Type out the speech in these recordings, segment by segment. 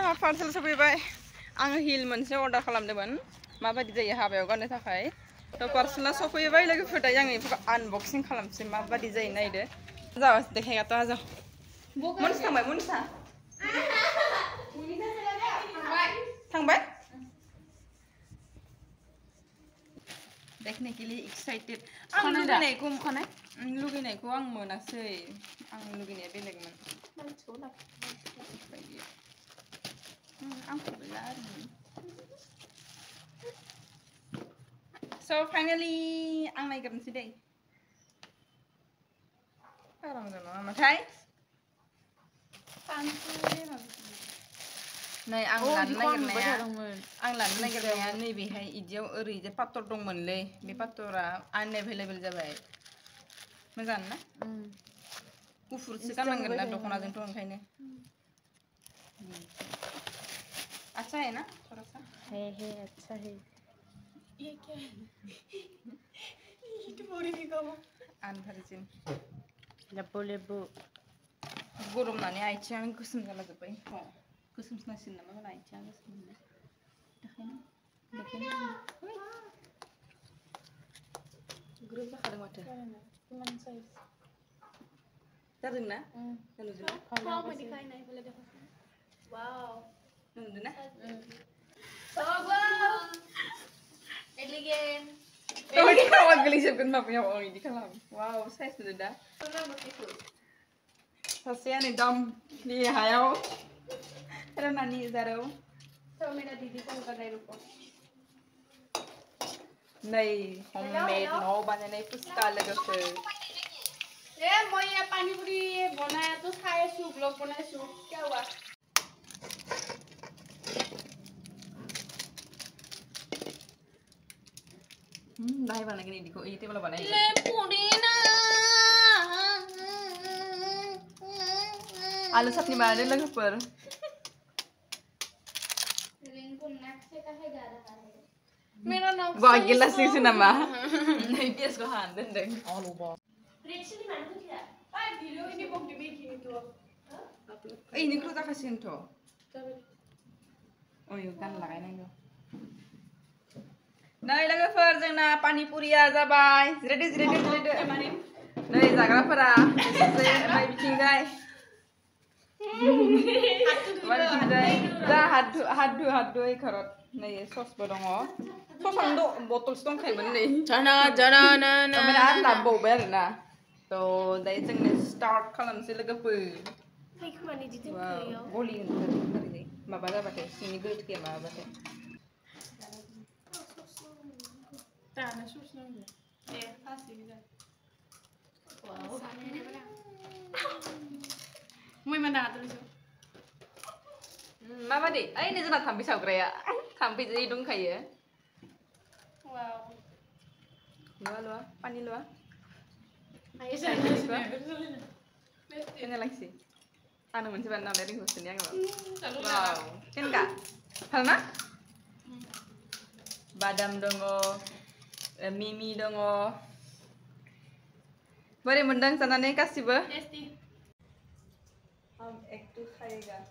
आंहा पार्सेल सफैबाय आङो हिल मोनसे अर्डार खालामदोंमोन माबायदि जायो हाबायाव गाननो थाखाय तो पार्सेला सफैबाय लोगोफोर दायो आं बेखौ आनबक्सिं खालामसै माबायदि जायो नायदो जाओ देखेगा तो आ जाओ मोनस थांबाय मोनसा थांबाय देखने के लिए एक्साइटेड आं लुगैनायखौ आं मोनासै आं लुगैनाया बेलेगमोन So finally ang naigabnsi day. Parang gano'n namatay. Nay ang lan naigirnaya nैबेहाय इदियाव ओरैजे पातर दंमोनलै बे पातरा आनएभेलेबल जाबाय मोजां ना गुफुरसो गाननांगोन ना दखनाजोंथ' ओंखायनो अच्छा है ना थोड़ा सा है अच्छा है ये क्या है ये तो बोरी भी कम आनभारजिन लेबो गरम नानै आइथिं गोसोम जाला जोब्बाय गोसोमसिनासिन नामा माला आइथिं गोसोम देखायनो ग्रोब जाखादों माथो जादोंना वाव नुदोंना Ini kawan gelisahkan mapnya orang ini kalam. Wow, saya sudah dah. Saya ni dam di hayau. Ada nani zaro. So mera didi kau kadai rupa. Nahi, homemade no bana nahi puska laga se. Eh, मैं ये पानी पूरी बनाया तो खाए soup लोग बनाए soup क्या हुआ? Dai bana gini diko itu malah bana. Le pudina. Alu chutney bana deh lagi per. Mera naam. Wah gila sih sih nama. Nahi bias ko hand deh. Alu bas. Actually mana tu kira? Ay video ini bom di bikin itu. Ini kru tak kasih itu. Oh yuk kan lagai nenggo. Nay लोगोफोर जोंना पानीपुरिया जाबाय ready नै जाग्राफोरा नै बिथिंजाय जा हादु घराव नै ससबो दङ ससानो बटलसो दंखायोमोन नै जाना बिराद लाबोबावबाय आरोना तो दायो जोंनो स्टार्ट खालामनोसै लोगोफोर गलि माबा जाबाथाय सिंनि गोथैया माबाबाथाय Tana sus nunggu. Pasti bisa. Wow. Mau mana tuh? Mama deh, ini jangan thampi sagraya. Thampi jadi hidung kaya. Wow. Lua, pani lua. Ayo sana. Ini lagi sih. Anu mesti benar dari husnya nggak? Wow. Kan kak? Hal na? Badam dongo. Mimi dongo. Boleh mendang sana nih kasih bah. Tasty. Ek tu खाएगा.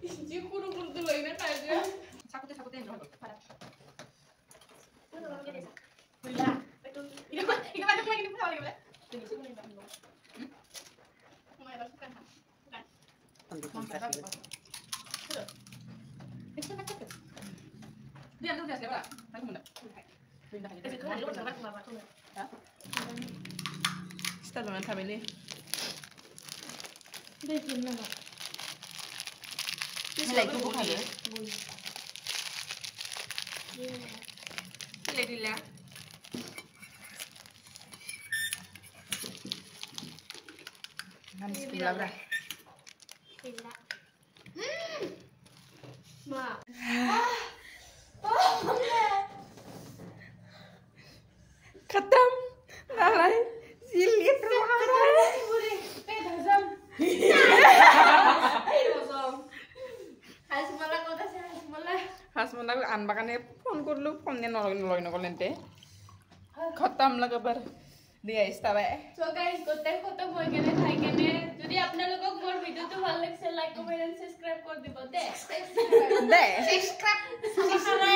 Ini kurung dulu ini aja. Sakutnya dong. Pada. Boleh. Betul. Ini macam lagi nih boleh boleh. Ini sih boleh dong. Mau ada suka kan? Bukan. Dia tuh siapa? Aku mana? Pindah aja. Kita dengan family. Dia gimana nggak? Ini lagi bukan ya? Ini lagi lah. Manis sebelah berapa? Sebelah. Ma. खत्म नालाय slit हासमला आनबागाने phone करलु phone ने नगलेनते खत्म लोगोफोर দিয়া ইস্তাবে so guys গোটে খতম হৈ গেলে খাই কেনে যদি আপোনালোকক মোৰ ভিডিওটো ভাল লাগিছে লাইক কমেন্ট এন্ড সাবস্ক্রাইব কৰি দিব দে দে সাবস্ক্রাইব